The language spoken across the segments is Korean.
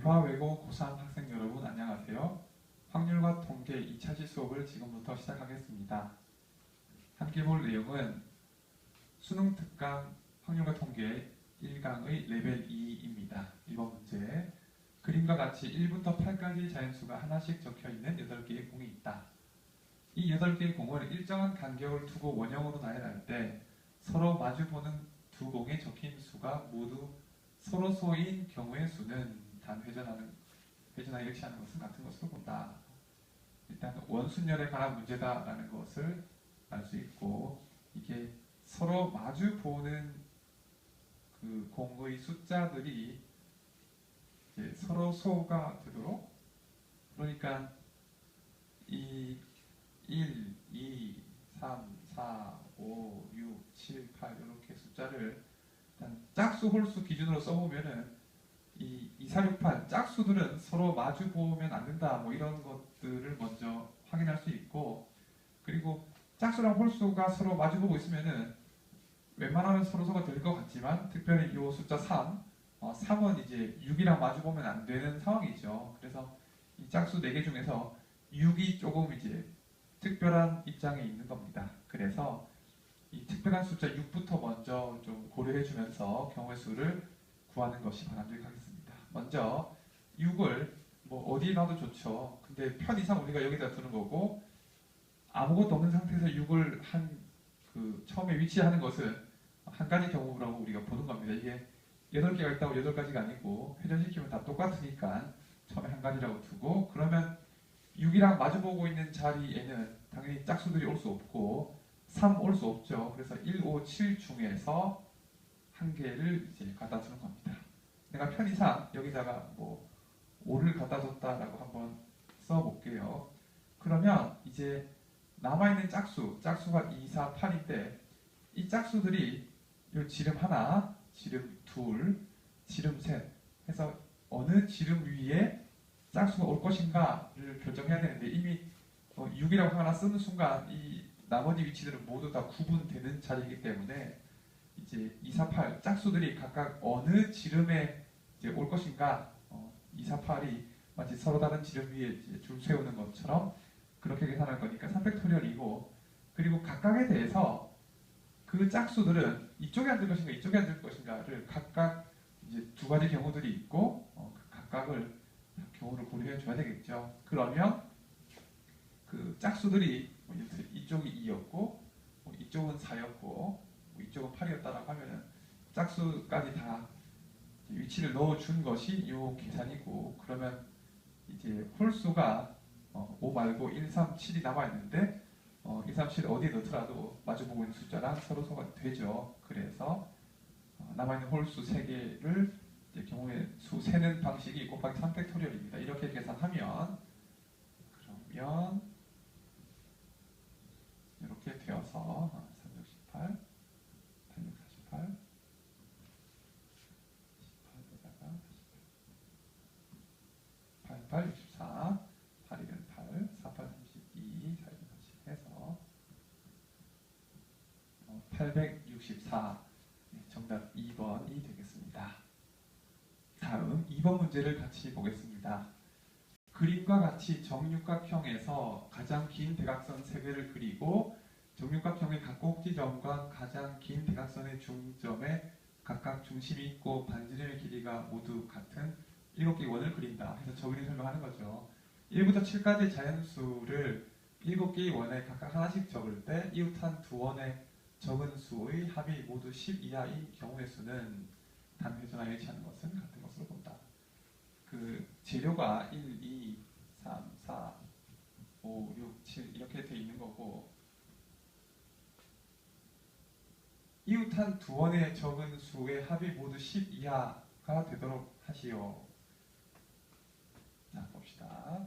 이화외고 고3 학생 여러분 안녕하세요. 확률과 통계 2차시 수업을 지금부터 시작하겠습니다. 함께 볼 내용은 수능 특강 확률과 통계 1강의 레벨 2입니다. 이번 문제 그림과 같이 1부터 8까지 자연수가 하나씩 적혀있는 8개의 공이 있다. 이 8개의 공을 일정한 간격을 두고 원형으로 나열할 때 서로 마주보는 두 공에 적힌 수가 모두 서로소인 경우의 수는 단 회전하기 일치하는 것은 같은 것으로 본다. 일단 원순열에 관한 문제다라는 것을 알 수 있고, 이게 서로 마주 보는 그 공의 숫자들이 이제 서로소가 되도록, 그러니까 이 1, 2, 3, 4, 5, 6, 7, 8 이렇게 숫자를 일단 짝수, 홀수 기준으로 써보면은 이 2, 4, 6, 8 짝수들은 서로 마주 보면 안 된다, 뭐 이런 것들을 먼저 확인할 수 있고, 그리고 짝수랑 홀수가 서로 마주 보고 있으면은 웬만하면 서로서가 될 것 같지만, 특별히 이 숫자 3, 3은 이제 6이랑 마주 보면 안 되는 상황이죠. 그래서 이 짝수 4개 중에서 6이 조금 이제 특별한 입장에 있는 겁니다. 그래서 이 특별한 숫자 6부터 먼저 좀 고려해 주면서 경우의 수를 구하는 것이 바람직하겠습니다. 먼저 6을 뭐 어디에 놔도 좋죠. 근데 편의상 우리가 여기다 두는 거고, 아무것도 없는 상태에서 6을 처음에 위치하는 것은 한 가지 경우라고 우리가 보는 겁니다. 이게 8개가 있다고 8가지가 아니고 회전시키면 다 똑같으니까 처음에 한 가지라고 두고, 그러면 6이랑 마주보고 있는 자리에는 당연히 짝수들이 올 수 없고 3 올 수 없죠. 그래서 1, 5, 7 중에서 한 개를 이제 갖다 주는 겁니다. 내가 편의상 여기다가 뭐 5를 갖다 줬다라고 한번 써볼게요. 그러면 이제 남아있는 짝수가 2, 4, 8인데, 이 짝수들이 요 지름 하나, 지름 둘, 지름 셋 해서 어느 지름 위에 짝수가 올 것인가를 결정해야 되는데, 이미 6이라고 하나 쓰는 순간 이 나머지 위치들은 모두 다 구분되는 자리이기 때문에 이제 2, 4, 8 짝수들이 각각 어느 지름에 이제 올 것인가, 2, 4, 8이 마치 서로 다른 지름 위에 이제 줄 세우는 것처럼 그렇게 계산할 거니까 3팩토리얼이고, 그리고 각각에 대해서 그 짝수들은 이쪽에 앉을 것인가 이쪽에 앉을 것인가를 각각 이제 두 가지 경우들이 있고, 그 각각을 경우를 고려해 줘야 되겠죠. 그러면 그 짝수들이 이쪽이 2였고 이쪽은 4였고 이쪽은 8이었다라고 하면은 짝수까지 다 위치를 넣어준 것이 이 계산이고, 그러면 이제 홀수가 5 말고 1, 3, 7이 남아있는데 1, 3, 7 어디에 넣더라도 마주보고 있는 숫자랑 서로서가 되죠. 그래서 남아있는 홀수 3개를 이제 경우의 수 세는 방식이 곱하기 3팩토리얼입니다. 이렇게 계산하면 그러면 이렇게 되어서 368, 848, 18에다가 88, 64, 8이면 8, 48, 32, 4, 30 해서 864, 정답 2번이 되겠습니다. 다음 2번 문제를 같이 보겠습니다. 그림과 같이 정육각형에서 가장 긴 대각선 3개를 그리고 정육각형의 각 꼭지점과 가장 긴 대각선의 중점에 각각 중심이 있고 반지름의 길이가 모두 같은 7개의 원을 그린다 해서 저 그림 설명하는 거죠. 1부터 7까지 자연수를 7개의 원에 각각 하나씩 적을 때 이웃한 두 원의 적은 수의 합이 모두 10 이하인 경우의 수는 단 회전하여 일치하는 것은 같은 것으로 본다. 그 재료가 1, 2, 3, 4, 5, 6, 7 이렇게 돼 있는 거고, 이웃한 두 원의 적은 수의 합이 모두 10 이하가 되도록 하시오. 자, 봅시다.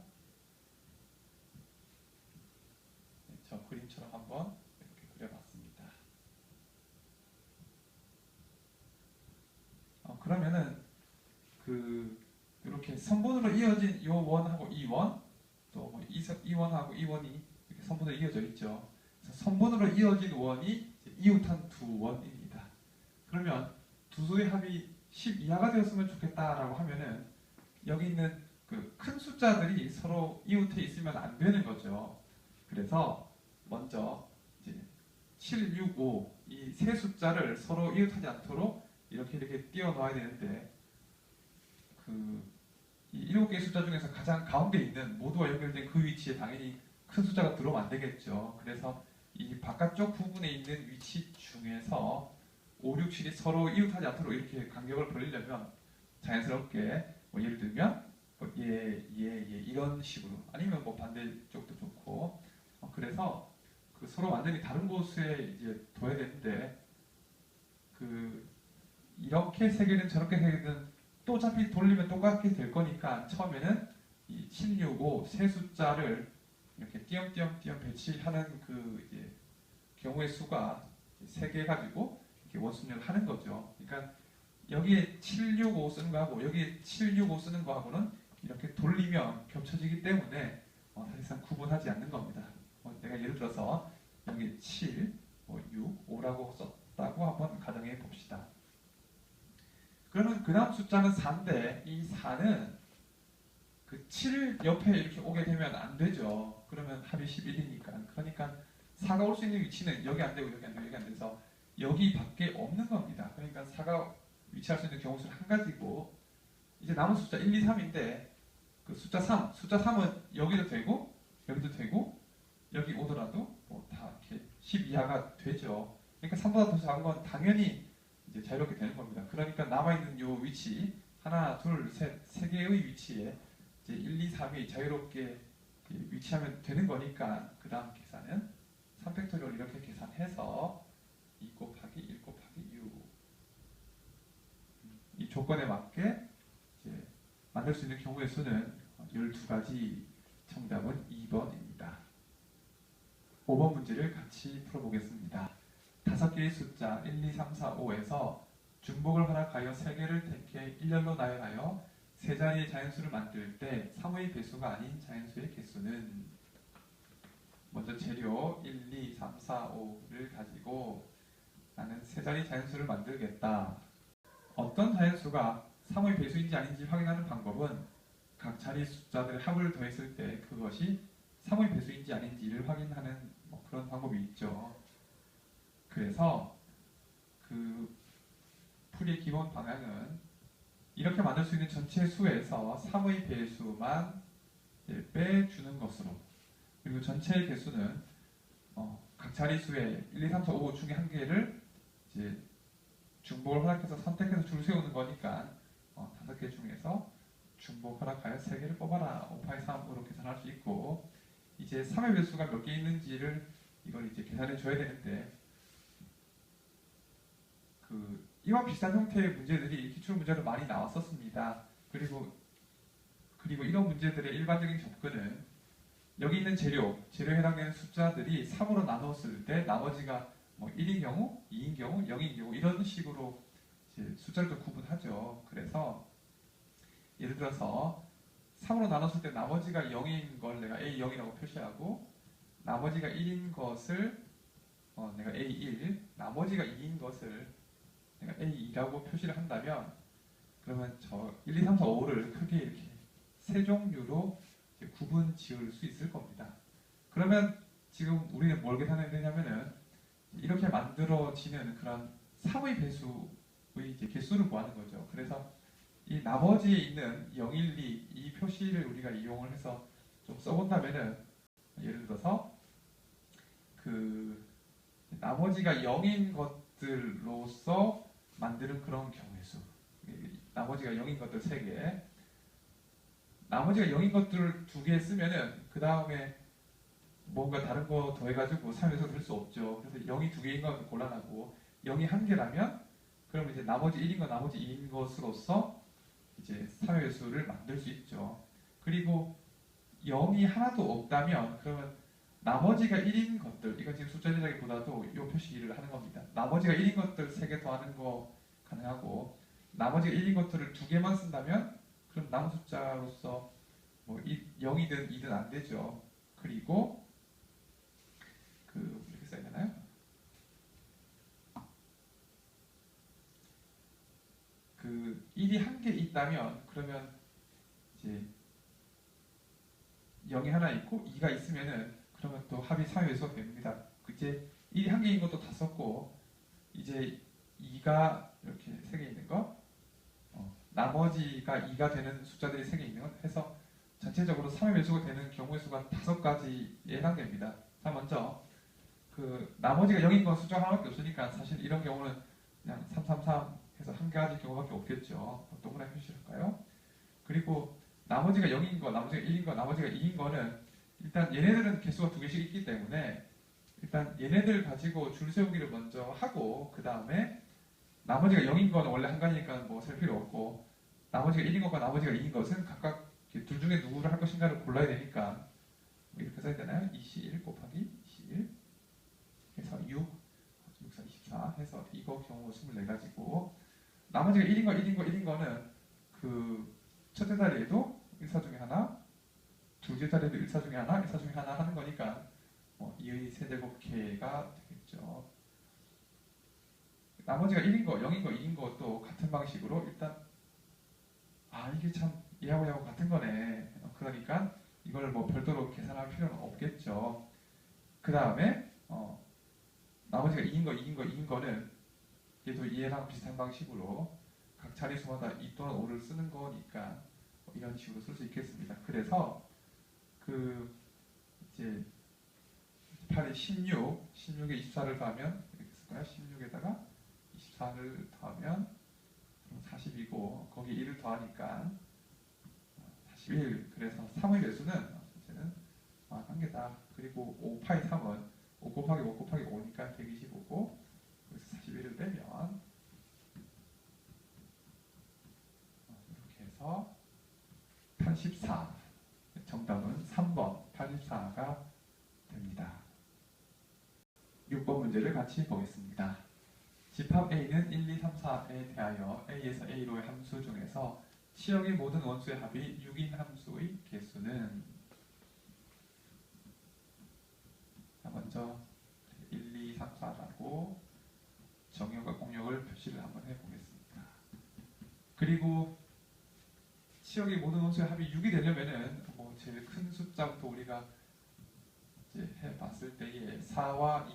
저 그림처럼 한번 이렇게 그려봤습니다. 그러면은 이렇게 선분으로 이어진 이 원하고 이 원, 또 이 원하고 이 원이 이렇게 선분으로 이어져 있죠. 그래서 선분으로 이어진 원이 이웃한 두 원입니다. 그러면 두 수의 합이 10 이하가 되었으면 좋겠다라고 하면은 여기 있는 그 큰 숫자들이 서로 이웃해 있으면 안 되는 거죠. 그래서 먼저 이제 7, 6, 5 이 세 숫자를 서로 이웃하지 않도록 이렇게 띄워 넣어야 되는데 이 7개의 숫자 중에서 가장 가운데 있는 모두와 연결된 그 위치에 당연히 큰 숫자가 들어오면 안 되겠죠. 그래서 이 바깥쪽 부분에 있는 위치 중에서 5, 6, 7이 서로 이웃하지 않도록 이렇게 간격을 벌리려면 자연스럽게 뭐 예를 들면 뭐 이런 식으로 아니면 뭐 반대쪽도 좋고 그래서 그 서로 완전히 다른 곳에 이제 둬야 되는데 이렇게 세 개든 저렇게 세 개든 또 어차피 돌리면 똑같게 될 거니까 처음에는 이 7, 6, 5 세 숫자를 이렇게 띄엄띄엄 배치하는 이제 경우의 수가 3개 가지고 이렇게 원순역을 하는 거죠. 그러니까 여기에 7, 6, 5 쓰는 거하고 여기에 7, 6, 5 쓰는 거하고는 이렇게 돌리면 겹쳐지기 때문에 사실상 구분하지 않는 겁니다. 내가 예를 들어서 여기 7, 6, 5라고 썼다고 한번 가정해 봅시다. 그러면 그 다음 숫자는 4인데 이 4는 그 7 옆에 이렇게 오게 되면 안 되죠. 그러면 합이 11이니까. 그러니까 4가 올 수 있는 위치는 여기 안 되고 여기 안 되고 여기 안 돼서 여기 밖에 없는 겁니다. 그러니까 4가 위치할 수 있는 경우 수는 한 가지고 이제 남은 숫자 1, 2, 3인데 그 숫자 3은 여기도 되고 여기도 되고 여기 오더라도 뭐 다 이렇게 10 이하가 되죠. 그러니까 3보다 더 작은 건 당연히 이제 자유롭게 되는 겁니다. 그러니까 남아있는 요 위치 하나, 둘, 셋, 세 개의 위치에 이제 1, 2, 3이 자유롭게 위치하면 되는 거니까 그 다음 계산은 3팩토리얼 이렇게 계산해서 2 곱하기 1 곱하기 6 이 조건에 맞게 이제 만들 수 있는 경우의 수는 12가지. 정답은 2번입니다. 5번 문제를 같이 풀어보겠습니다. 5개의 숫자 1, 2, 3, 4, 5에서 중복을 허락하여 3개를 택해 일렬로 나열하여 세 자리의 자연수를 만들 때 3의 배수가 아닌 자연수의 개수는 먼저 재료 1, 2, 3, 4, 5를 가지고 나는 세 자리 자연수를 만들겠다. 어떤 자연수가 3의 배수인지 아닌지 확인하는 방법은 각 자리 숫자들의 합을 더했을 때 그것이 3의 배수인지 아닌지를 확인하는 그런 방법이 있죠. 그래서 그 풀이의 기본 방향은 이렇게 만들 수 있는 전체 수에서 3의 배수만 빼주는 것으로, 그리고 전체의 개수는 각 자릿수의 1, 2, 3, 4, 5 중에 한 개를 이제 중복을 허락해서 선택해서 줄 세우는 거니까 5개 중에서 중복 허락하여 3개를 뽑아라 5파이 3으로 계산할 수 있고, 이제 3의 배수가 몇 개 있는지를 이걸 이제 계산해 줘야 되는데 이와 비슷한 형태의 문제들이 기출 문제로 많이 나왔었습니다. 그리고 이런 문제들의 일반적인 접근은 여기 있는 재료에 해당되는 숫자들이 3으로 나눴을 때 나머지가 1인 경우, 2인 경우, 0인 경우 이런 식으로 이제 숫자를 좀 구분하죠. 그래서 예를 들어서 3으로 나눴을 때 나머지가 0인 걸 내가 A0이라고 표시하고 나머지가 1인 것을 내가 A1, 나머지가 2인 것을 내가 A2라고 표시를 한다면 그러면 저 1, 2, 3, 4, 5를 크게 이렇게 세 종류로 구분 지을 수 있을 겁니다. 그러면 지금 우리는 뭘 계산해야 되냐면은 이렇게 만들어지는 그런 3의 배수의 이제 개수를 구하는 거죠. 그래서 이 나머지에 있는 0, 1, 2 이 표시를 우리가 이용을 해서 좀 써본다면은 예를 들어서 나머지가 0인 것들로서 만드는 그런 경우의 수, 나머지가 0인 것들 3개, 나머지가 0인 것들을 2개 쓰면은 그 다음에 뭔가 다른 거 더해가지고 3에서 될 수 없죠. 그래서 0이 2개인 건 곤란하고 0이 1개라면 그럼 이제 나머지 1인 것, 나머지 2인 것으로서 이제 3의 배수를 만들 수 있죠. 그리고 0이 하나도 없다면 그러면 나머지가 1인 것들, 이건 지금 숫자 제작기보다도 이 표시를 하는 겁니다. 나머지가 1인 것들 3개 더하는 거 가능하고 나머지가 1인 것들을 2개만 쓴다면 그럼 남은 숫자로서 0이든 2든 안 되죠. 그리고 이렇게 써야 되나요? 그 1이 1개 있다면 그러면 이제 0이 하나 있고 2가 있으면은 그러면 또 합이 3의 배수가 됩니다. 이제 1이 한 개인 것도 다 썼고 이제 2가 이렇게 3개 있는 거 나머지가 2가 되는 숫자들이 3개 있는 것 해서 전체적으로 3의 배수가 되는 경우의 수가 5가지에 해당됩니다. 자, 먼저 그 나머지가 0인 건 숫자 하나밖에 없으니까 사실 이런 경우는 그냥 333 해서 한 가지 경우밖에 없겠죠. 동그라미 표시할까요? 그리고 나머지가 0인 거, 나머지가 1인 거, 나머지가 2인 거는 일단 얘네들은 개수가 2개씩 있기 때문에 일단 얘네들 가지고 줄 세우기를 먼저 하고 그 다음에 나머지가 0인 거는 원래 한 가지니까 뭐 셀 필요 없고 나머지가 1인 것과 나머지가 2인 것은 각각 둘 중에 누구를 할 것인가를 골라야 되니까 이렇게 써야 되나요? 21 곱하기 21 해서 6, 6, 4, 24 해서 이거 경우 24가지고 나머지가 1인 거, 1인 거, 1인 거는 그 첫째 자리에도 1사 중에 하나, 둘째 자리에도 1사 중에 하나, 1사 중에 하나 하는 거니까 2의 세제곱계가 되겠죠. 나머지가 1인 거, 0인 거, 2인 것도 같은 방식으로 일단 이게 참 얘하고 같은 거네. 그러니까 이걸 뭐 별도로 계산할 필요는 없겠죠. 그 다음에 나머지가 2인 거, 2인 거, 2인 거는 얘도 얘랑 비슷한 방식으로 각 자릿수마다 2 또는 5를 쓰는 거니까 이런 식으로 쓸 수 있겠습니다. 그래서 그 이제 8에 16, 16에 24를 더하면 이렇게 쓸까요? 16에다가 24를 더하면 40이고 거기에 1을 더하니까 41. 그래서 3의 배수는 전체는 한 개다. 그리고 5파이 3은 5 곱하기 5 곱하기 5니까 125고 그래서 41을 빼면 이렇게 해서 84. 정답은 3번 84가 됩니다. 6번 문제를 같이 보겠습니다. 집합 A는 1, 2, 3, 4에 대하여 A에서 A로의 함수 중에서 치역의 모든 원수의 합이 6인 함수의 개수는 먼저 1, 2, 3, 4라고 정역과 공역을 표시를 한번 해보겠습니다. 그리고 치역의 모든 원수의 합이 6이 되려면은 제일 큰 숫자부터 우리가 이제 해봤을 때에 4와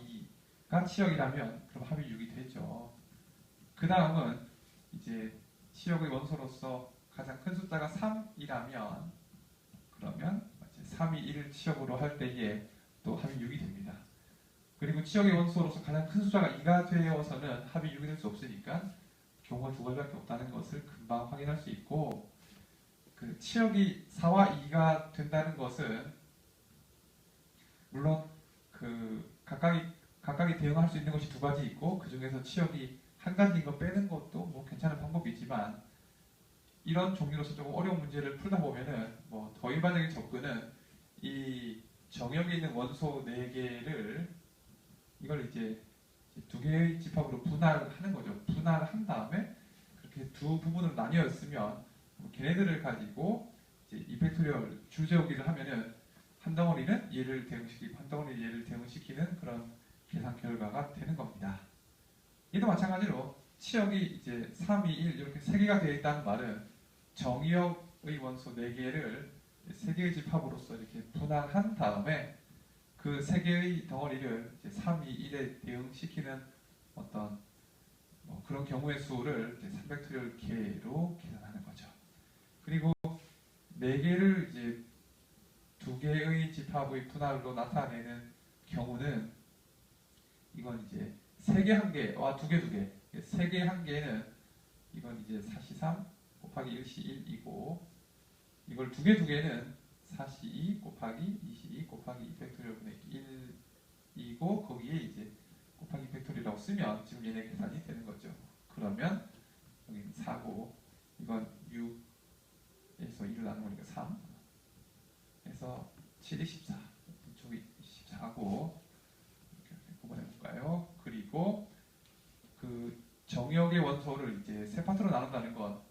2가 치역이라면 그럼 합이 6이 되죠. 그 다음은 이제 치역의 원소로서 가장 큰 숫자가 3이라면 그러면 3이 1을 치역으로 할 때에 또 합이 6이 됩니다. 그리고 치역의 원소로서 가장 큰 숫자가 2가 되어서는 합이 6이 될 수 없으니까 경우가 두 가지밖에 없다는 것을 금방 확인할 수 있고 그 치역이 4와 2가 된다는 것은 물론 그 각각이 대응할 수 있는 것이 두 가지 있고 그 중에서 치역이 한 가지인 거 빼는 것도 뭐 괜찮은 방법이지만 이런 종류로서 조금 어려운 문제를 풀다 보면은 더 일반적인 접근은 이 정역에 있는 원소 4개를 이걸 이제 두 개의 집합으로 분할하는 거죠. 분할한 다음에 그렇게 두 부분으로 나뉘어 있으면 걔네들을 가지고 이제 이펙토리얼 줄 세우기를 하면은 한 덩어리는 얘를 대응시키고 한 덩어리는 얘를 대응시키는 그런 계산 결과가 되는 겁니다. 얘도 마찬가지로 치역이 이제 3, 2, 1 이렇게 3개가 되어 있다는 말은 정역의 원소 4개를 3개의 집합으로서 이렇게 분할한 다음에 그 3개의 덩어리를 이제 3, 2, 1에 대응시키는 어떤 그런 경우의 수를 3벡토리얼 계로 계산하는 거죠. 그리고 4개를 이제 2개의 집합의 분할로 나타내는 경우는 이건 이제 3개 1개와 2개 2개 3개 1개는 이건 이제 4C3 곱하기 1C1이고 이걸 2개 2개는 4C2 곱하기 2C2 곱하기 2팩토리얼 분의 1이고 거기에 이제 곱하기 팩토리라고 쓰면 지금 얘네 계산이 되는 거죠. 그러면 여기는 4고 이건 6에서 2를 나누니까 3 해서 7이 14 이쪽이 14고 이렇게 구분해 볼까요? 그리고 그 정역의 원소를 이제 세 파트로 나눈다는 건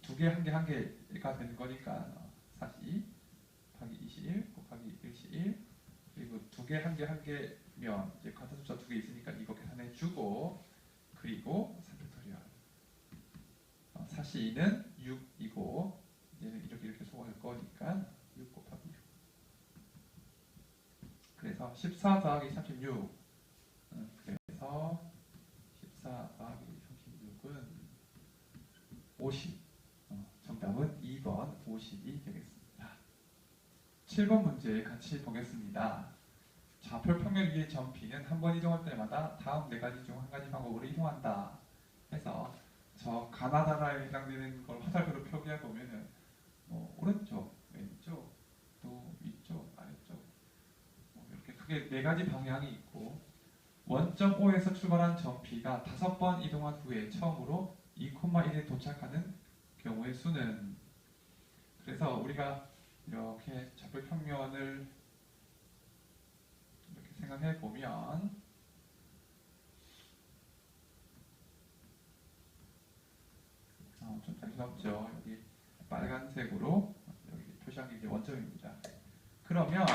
2개 1개 1개가 되는 거니까 42 곱하기 21 곱하기 1C1 그리고 2개 1개 1개면 이제 같은 숫자 2개 있으니까 이거 계산해 주고 그리고 3팩토리얼 42는 6이고 얘는 이렇게 소화할 거 거니까 6 곱하기 6. 그래서 14 더하기 36. 그래서 14 더하기 36은 50. 정답은 2번 50이 되겠습니다. 7번 문제 같이 보겠습니다. 좌표 평면 위의 점 P는 한 번 이동할 때마다 다음 네 가지 중 한 가지 방법으로 이동한다. 해서 저 가나다라에 해당되는 걸 화살표로 표기해 보면은 오른쪽, 왼쪽, 또 위쪽, 아래쪽 이렇게 크게 네 가지 방향이 있고 원점 O에서 출발한 점 P가 5번 이동한 후에 처음으로 2,1에 도착하는 경우의 수는 그래서 우리가 이렇게 좌표 평면을 이렇게 생각해 보면 좀 정신없죠. 여기 빨간색으로 여기 표시한 게 이제 원점입니다. 그러면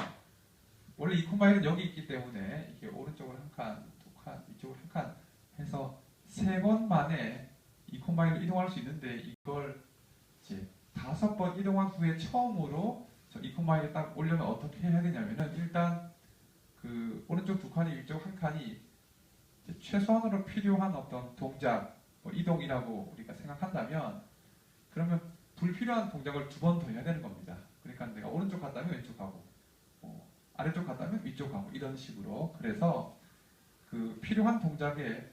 원래 2,1은 여기 있기 때문에 이게 오른쪽으로 한 칸, 두 칸, 이쪽으로 한 칸 해서 3번 만에 2,1을 이동할 수 있는데 이걸 이제 5번 이동한 후에 처음으로 저 2,1에 딱 오려면 어떻게 해야 되냐면은 일단 그 오른쪽 두 칸이 위쪽 한 칸이 최소한으로 필요한 어떤 동작 이동이라고 우리가 생각한다면 그러면 불필요한 동작을 2번 더 해야 되는 겁니다. 그러니까 내가 오른쪽 갔다면 왼쪽 가고 아래쪽 갔다면 위쪽 가고 이런 식으로 그래서 그 필요한 동작에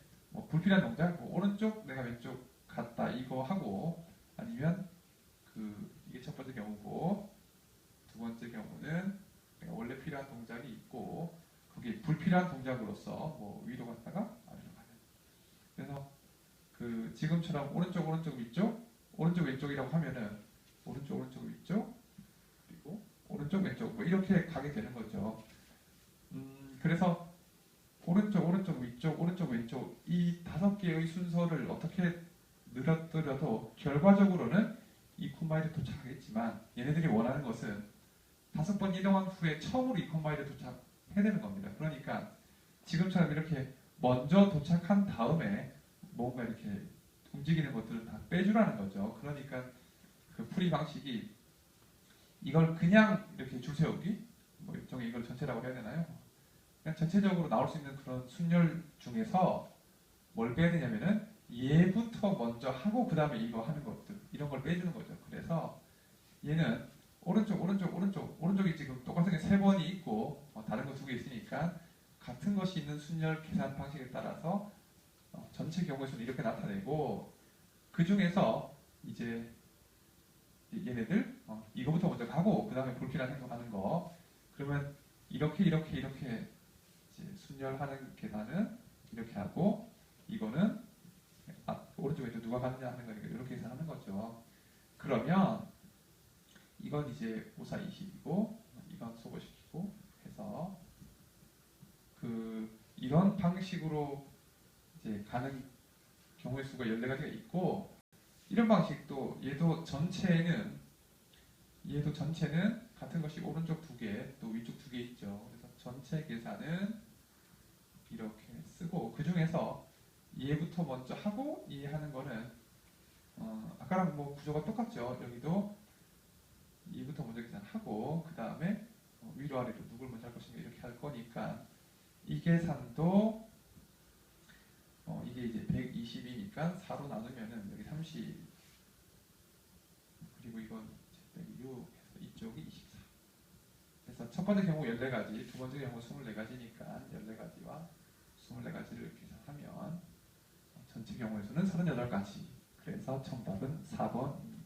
불필요한 동작 오른쪽 내가 왼쪽 갔다 이거 하고 아니면 이게 첫 번째 경우고 두 번째 경우는 내가 원래 필요한 동작이 있고 거기 불필요한 동작으로서 위로 갔다가 아래로 가는 그래서 지금처럼 오른쪽 위쪽 오른쪽 왼쪽이라고 하면은 오른쪽 위쪽 그리고 오른쪽 왼쪽 이렇게 가게 되는 거죠. 그래서 오른쪽 위쪽 오른쪽 왼쪽 이 5개의 순서를 어떻게 늘어뜨려도 결과적으로는 2,1에 도착하겠지만 얘네들이 원하는 것은 5번 이동한 후에 처음으로 2,1에 도착해야 되는 겁니다. 그러니까 지금처럼 이렇게 먼저 도착한 다음에 뭔가 이렇게 움직이는 것들은 다 빼주라는 거죠. 그러니까 그 풀이 방식이 이걸 그냥 이렇게 줄 세우기 일종의 이걸 전체라고 해야 되나요? 그냥 전체적으로 나올 수 있는 그런 순열 중에서 뭘 빼야 되냐면은 얘부터 먼저 하고 그 다음에 이거 하는 것들 이런 걸 빼주는 거죠. 그래서 얘는 오른쪽이 지금 똑같은 게 3번이 있고 다른 거 2개 있으니까 같은 것이 있는 순열 계산 방식에 따라서 전체 경우의 수는 이렇게 나타내고 그 중에서 이제 얘네들 이거부터 먼저 가고 그 다음에 불필요한 행동하는 거 그러면 이렇게 이제 순열하는 계산은 이렇게 하고 이거는 오른쪽 왼쪽 누가 가느냐 하는 거니까 이렇게 계산하는 거죠. 그러면 이건 이제 5, 4, 20이고 이건 소거시키고 해서 이런 방식으로 이제 가는 경우의 수가 14가지가 있고 이런 방식도 얘도 전체는 같은 것이 오른쪽 2개 또 위쪽 2개 있죠. 그래서 전체 계산은 이렇게 쓰고 그 중에서 얘부터 먼저 하고 얘 하는 거는 아까랑 구조가 똑같죠. 여기도 얘부터 먼저 계산하고 그 다음에 위로 아래로 누굴 먼저 할 것인가 이렇게 할 거니까 이 계산도 이게 이제 120이니까 4로 나누면은 여기 30 그리고 이건 106 해서 이쪽이 24 그래서 첫 번째 경우 14가지 두 번째 경우 24가지니까 14가지와 24가지를 계산하면 전체 경우의 수는 38가지 그래서 정답은 4번입니다.